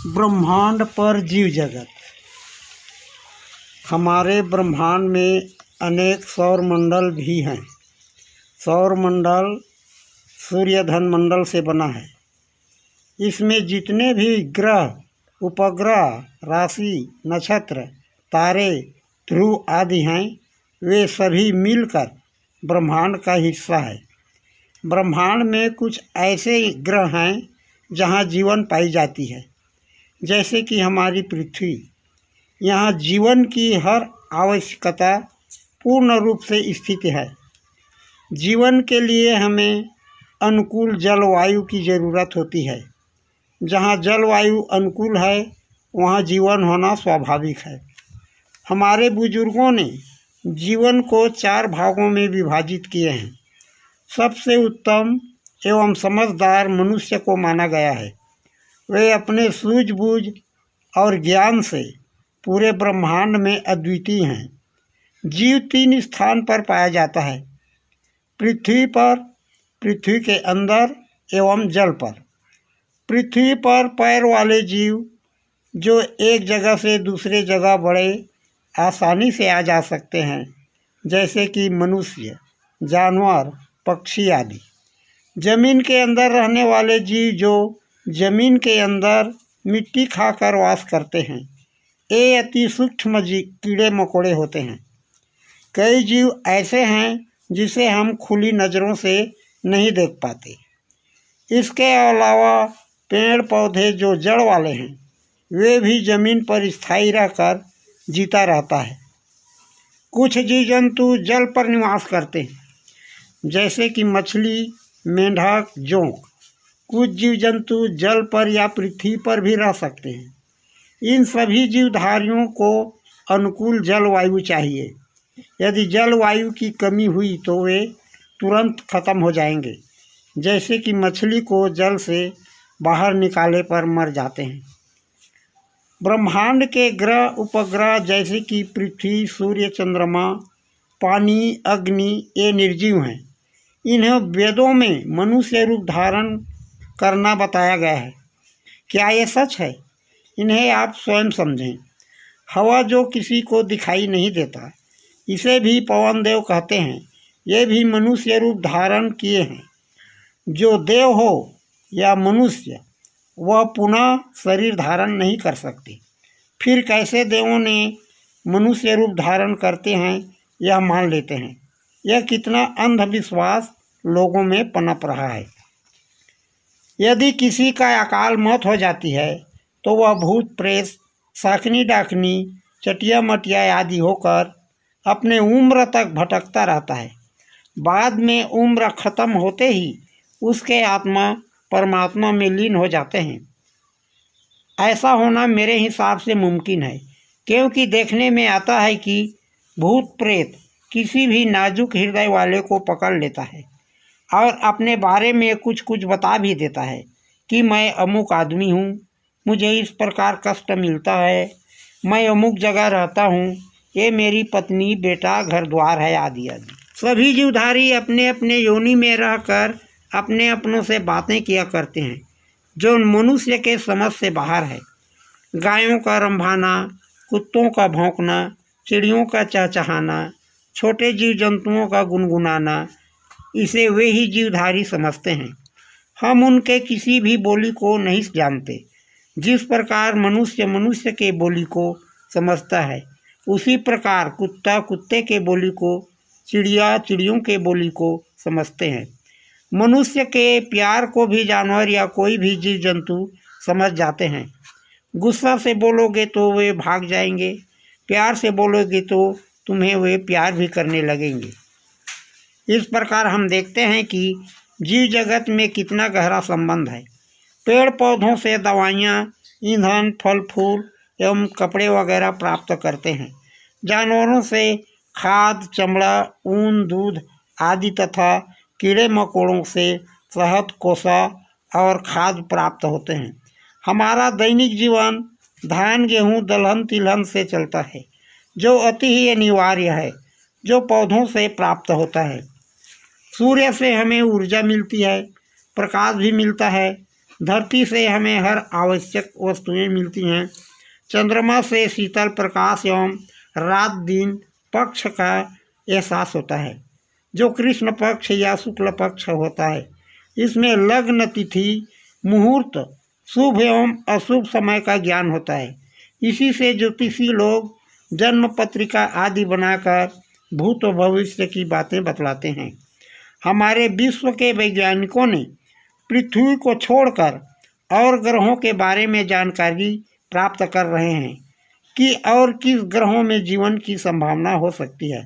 ब्रह्मांड पर जीव जगत। हमारे ब्रह्मांड में अनेक सौर मंडल भी हैं। सौर मंडल सूर्यधन मंडल से बना है। इसमें जितने भी ग्रह, उपग्रह, राशि, नक्षत्र, तारे, ध्रुव आदि हैं, वे सभी मिलकर ब्रह्मांड का हिस्सा है। ब्रह्मांड में कुछ ऐसे ग्रह हैं जहाँ जीवन पाई जाती है, जैसे कि हमारी पृथ्वी। यहाँ जीवन की हर आवश्यकता पूर्ण रूप से स्थित है। जीवन के लिए हमें अनुकूल जलवायु की ज़रूरत होती है। जहाँ जलवायु अनुकूल है, वहाँ जीवन होना स्वाभाविक है। हमारे बुजुर्गों ने जीवन को 4 भागों में विभाजित किए हैं। सबसे उत्तम एवं समझदार मनुष्य को माना गया है। वे अपने सूझबूझ और ज्ञान से पूरे ब्रह्मांड में अद्वितीय हैं। जीव 3 स्थान पर पाया जाता है: पृथ्वी पर, पृथ्वी के अंदर एवं जल पर। पृथ्वी पर पैर वाले जीव जो एक जगह से दूसरे जगह बड़े आसानी से आ जा सकते हैं, जैसे कि मनुष्य, जानवर, पक्षी आदि। जमीन के अंदर रहने वाले जीव जो जमीन के अंदर मिट्टी खाकर वास करते हैं, ये अति सूक्ष्म कीड़े मकोड़े होते हैं। कई जीव ऐसे हैं जिसे हम खुली नज़रों से नहीं देख पाते। इसके अलावा पेड़ पौधे जो जड़ वाले हैं, वे भी जमीन पर स्थायी रहकर जीता रहता है। कुछ जीव जंतु जल पर निवास करते हैं, जैसे कि मछली, मेंढक, जोंक। कुछ जीव जंतु जल पर या पृथ्वी पर भी रह सकते हैं। इन सभी जीवधारियों को अनुकूल जलवायु चाहिए। यदि जलवायु की कमी हुई तो वे तुरंत खत्म हो जाएंगे, जैसे कि मछली को जल से बाहर निकाले पर मर जाते हैं। ब्रह्मांड के ग्रह उपग्रह जैसे कि पृथ्वी, सूर्य, चंद्रमा, पानी, अग्नि, ये निर्जीव हैं। इन्हें वेदों में मनुष्य रूप धारण करना बताया गया है। क्या ये सच है? इन्हें आप स्वयं समझें। हवा जो किसी को दिखाई नहीं देता, इसे भी पवन देव कहते हैं। ये भी मनुष्य रूप धारण किए हैं। जो देव हो या मनुष्य, वह पुनः शरीर धारण नहीं कर सकते। फिर कैसे देवों ने मनुष्य रूप धारण करते हैं, यह मान लेते हैं। यह कितना अंधविश्वास लोगों में पनप रहा है। यदि किसी का अकाल मौत हो जाती है तो वह भूत प्रेत, शाकनी डाकनी, चटिया मटिया आदि होकर अपने उम्र तक भटकता रहता है। बाद में उम्र खत्म होते ही उसके आत्मा परमात्मा में लीन हो जाते हैं। ऐसा होना मेरे हिसाब से मुमकिन है, क्योंकि देखने में आता है कि भूत प्रेत किसी भी नाजुक हृदय वाले को पकड़ लेता है और अपने बारे में कुछ कुछ बता भी देता है कि मैं अमुक आदमी हूँ, मुझे इस प्रकार कष्ट मिलता है, मैं अमुक जगह रहता हूँ, ये मेरी पत्नी, बेटा, घर द्वार है, आदि आदि। सभी जीवधारी अपने अपने योनि में रहकर अपने अपनों से बातें किया करते हैं, जो मनुष्य के समझ से बाहर है। गायों का रंभाना, कुत्तों का भौंकना, चिड़ियों का चहचहाना, छोटे जीव जंतुओं का गुनगुनाना, इसे वे ही जीवधारी समझते हैं। हम उनके किसी भी बोली को नहीं जानते। जिस प्रकार मनुष्य मनुष्य के बोली को समझता है, उसी प्रकार कुत्ता कुत्ते के बोली को, चिड़िया चिड़ियों के बोली को समझते हैं। मनुष्य के प्यार को भी जानवर या कोई भी जीव जंतु समझ जाते हैं। गुस्सा से बोलोगे तो वे भाग जाएंगे, प्यार से बोलोगे तो तुम्हें वे प्यार भी करने लगेंगे। इस प्रकार हम देखते हैं कि जीव जगत में कितना गहरा संबंध है। पेड़ पौधों से दवाइयाँ, ईंधन, फल फूल एवं कपड़े वगैरह प्राप्त करते हैं। जानवरों से खाद, चमड़ा, ऊन, दूध आदि तथा कीड़े मकोड़ों से शहद, कोसा और खाद प्राप्त होते हैं। हमारा दैनिक जीवन धान, गेहूँ, दलहन, तिलहन से चलता है, जो अति ही अनिवार्य है, जो पौधों से प्राप्त होता है। सूर्य से हमें ऊर्जा मिलती है, प्रकाश भी मिलता है। धरती से हमें हर आवश्यक वस्तुएं मिलती हैं। चंद्रमा से शीतल प्रकाश एवं रात दिन पक्ष का एहसास होता है, जो कृष्ण पक्ष या शुक्ल पक्ष होता है। इसमें लग्न, तिथि, मुहूर्त, शुभ एवं अशुभ समय का ज्ञान होता है। इसी से ज्योतिषी लोग जन्म पत्रिका आदि बनाकर भूत और भविष्य की बातें बतलाते हैं। हमारे विश्व के वैज्ञानिकों ने पृथ्वी को छोड़कर और ग्रहों के बारे में जानकारी प्राप्त कर रहे हैं कि और किस ग्रहों में जीवन की संभावना हो सकती है।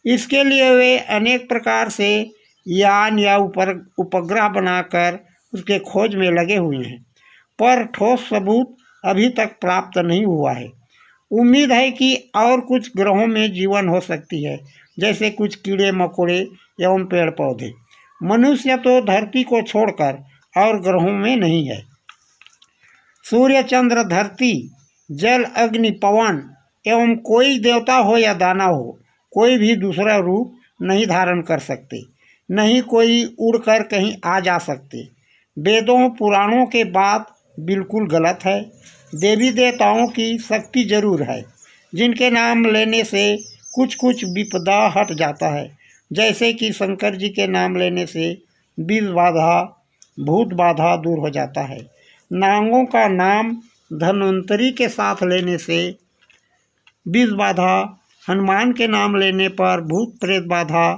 इसके लिए वे अनेक प्रकार से यान या उपग्रह बनाकर उसके खोज में लगे हुए हैं, पर ठोस सबूत अभी तक प्राप्त नहीं हुआ है। उम्मीद है कि और कुछ ग्रहों में जीवन हो सकती है, जैसे कुछ कीड़े मकोड़े एवं पेड़ पौधे। मनुष्य तो धरती को छोड़कर और ग्रहों में नहीं है। सूर्य, चंद्र, धरती, जल, अग्नि, पवन एवं कोई देवता हो या दानव हो, कोई भी दूसरा रूप नहीं धारण कर सकते, नहीं कोई उड़कर कहीं आ जा सकते। वेदों पुराणों के बात बिल्कुल गलत है। देवी देवताओं की शक्ति जरूर है, जिनके नाम लेने से कुछ कुछ विपदा हट जाता है, जैसे कि शंकर जी के नाम लेने से विष बाधा, भूत बाधा दूर हो जाता है। नागों का नाम धन्वंतरी के साथ लेने से विष बाधा, हनुमान के नाम लेने पर भूत प्रेत बाधा,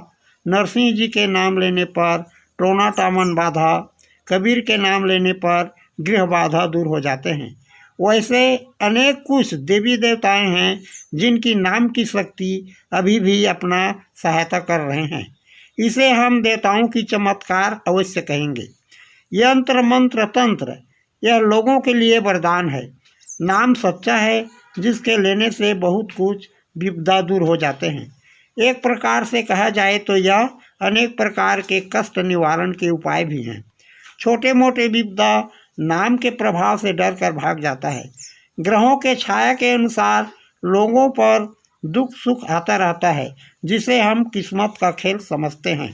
नरसिंह जी के नाम लेने पर टोना टामन बाधा, कबीर के नाम लेने पर गृह बाधा दूर हो जाते हैं। वैसे अनेक कुछ देवी देवताएं हैं जिनकी नाम की शक्ति अभी भी अपना सहायता कर रहे हैं। इसे हम देवताओं की चमत्कार अवश्य कहेंगे। यंत्र, मंत्र, तंत्र यह लोगों के लिए वरदान है। नाम सच्चा है, जिसके लेने से बहुत कुछ विपदा दूर हो जाते हैं। एक प्रकार से कहा जाए तो यह अनेक प्रकार के कष्ट निवारण के उपाय भी हैं। छोटे मोटे विपदा नाम के प्रभाव से डर कर भाग जाता है। ग्रहों के छाया के अनुसार लोगों पर दुख सुख आता रहता है, जिसे हम किस्मत का खेल समझते हैं।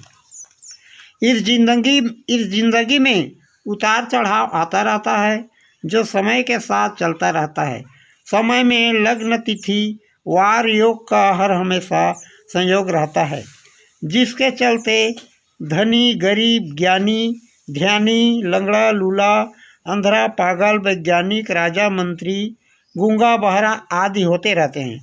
इस जिंदगी में उतार चढ़ाव आता रहता है, जो समय के साथ चलता रहता है। समय में लग्न, तिथि, वार, योग का हर हमेशा संयोग रहता है, जिसके चलते धनी, गरीब, ज्ञानी, ध्यानी, लंगड़ा, लूला, अंधरा, पागल, वैज्ञानिक, राजा, मंत्री, गूंगा, बहरा आदि होते रहते हैं,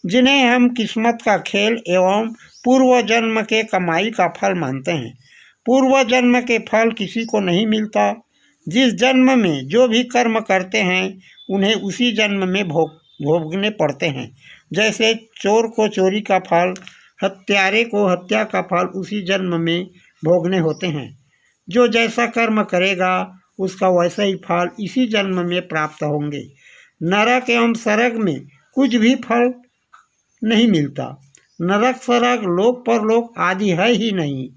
जिन्हें हम किस्मत का खेल एवं पूर्व जन्म के कमाई का फल मानते हैं। पूर्व जन्म के फल किसी को नहीं मिलता। जिस जन्म में जो भी कर्म करते हैं उन्हें उसी जन्म में भोगने पड़ते हैं। जैसे चोर को चोरी का फल, हत्यारे को हत्या का फल उसी जन्म में भोगने होते हैं। जो जैसा कर्म करेगा उसका वैसा ही फल इसी जन्म में प्राप्त होंगे। नरक एवं स्वर्ग में कुछ भी फल नहीं मिलता। नरक, स्वर्ग, लोक परलोक आदि है ही नहीं।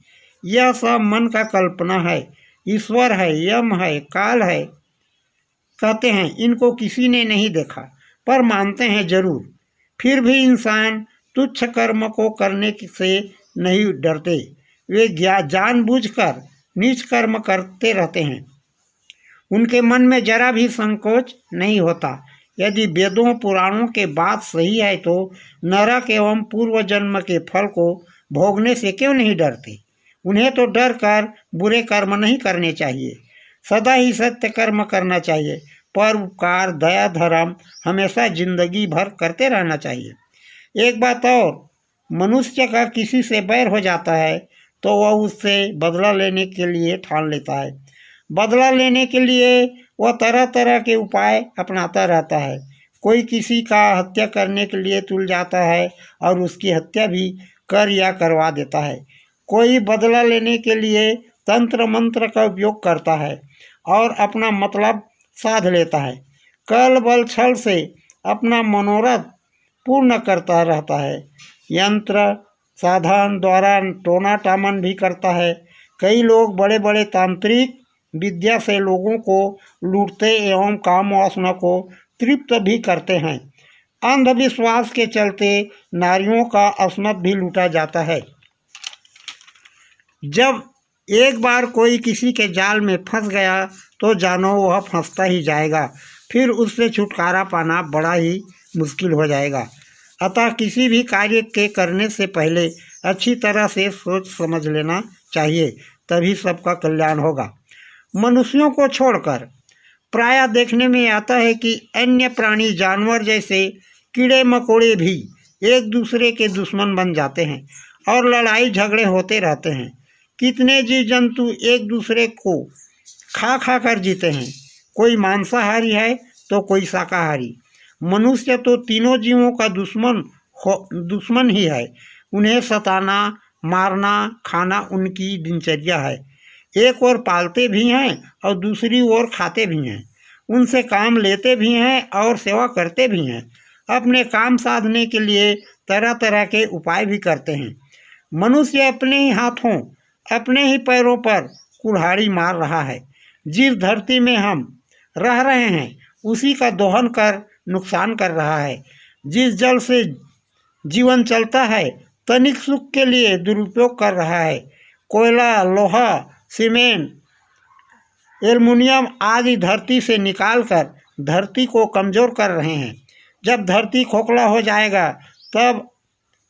यह सब मन का कल्पना है। ईश्वर है, यम है, काल है, कहते हैं इनको किसी ने नहीं देखा, पर मानते हैं जरूर। फिर भी इंसान तुच्छ कर्म को करने से नहीं डरते। वे जानबूझकर नीच कर्म करते रहते हैं। उनके मन में जरा भी संकोच नहीं होता। यदि वेदों पुराणों के बात सही है तो नरक एवं पूर्व जन्म के फल को भोगने से क्यों नहीं डरते? उन्हें तो डर कर बुरे कर्म नहीं करने चाहिए। सदा ही सत्य कर्म करना चाहिए। परोपकार, दया, धर्म हमेशा जिंदगी भर करते रहना चाहिए। एक बात और, मनुष्य का किसी से बैर हो जाता है तो वह उससे बदला लेने के लिए ठान लेता है। बदला लेने के लिए वह तरह तरह के उपाय अपनाता रहता है। कोई किसी का हत्या करने के लिए तुल जाता है और उसकी हत्या भी कर या करवा देता है। कोई बदला लेने के लिए तंत्र मंत्र का उपयोग करता है और अपना मतलब साध लेता है। कल बल छल से अपना मनोरथ पूर्ण करता रहता है। यंत्र साधन द्वारा टोना टामन भी करता है। कई लोग बड़े बड़े तांत्रिक विद्या से लोगों को लूटते एवं काम वासना को तृप्त भी करते हैं। अंधविश्वास के चलते नारियों का अस्मत भी लूटा जाता है। जब एक बार कोई किसी के जाल में फंस गया तो जानो वह फंसता ही जाएगा, फिर उससे छुटकारा पाना बड़ा ही मुश्किल हो जाएगा। अतः किसी भी कार्य के करने से पहले अच्छी तरह से सोच समझ लेना चाहिए, तभी सबका कल्याण होगा। मनुष्यों को छोड़कर प्रायः देखने में आता है कि अन्य प्राणी जानवर जैसे कीड़े मकोड़े भी एक दूसरे के दुश्मन बन जाते हैं और लड़ाई झगड़े होते रहते हैं। कितने जीव जंतु एक दूसरे को खा खा कर जीते हैं, कोई मांसाहारी है तो कोई शाकाहारी। मनुष्य तो तीनों जीवों का दुश्मन ही है। उन्हें सताना, मारना, खाना उनकी दिनचर्या है। एक ओर पालते भी हैं और दूसरी ओर खाते भी हैं। उनसे काम लेते भी हैं और सेवा करते भी हैं। अपने काम साधने के लिए तरह तरह के उपाय भी करते हैं। मनुष्य अपने ही हाथों, अपने ही पैरों पर कुल्हाड़ी मार रहा है। जिस धरती में हम रह रहे हैं उसी का दोहन कर नुकसान कर रहा है। जिस जल से जीवन चलता है तनिक सुख के लिए दुरुपयोग कर रहा है। कोयला, लोहा, सीमेंट, एल्युमिनियम आदि धरती से निकालकर धरती को कमज़ोर कर रहे हैं। जब धरती खोखला हो जाएगा तब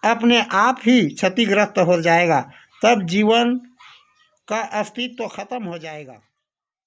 अपने आप ही क्षतिग्रस्त हो जाएगा, तब जीवन का अस्तित्व खत्म हो जाएगा।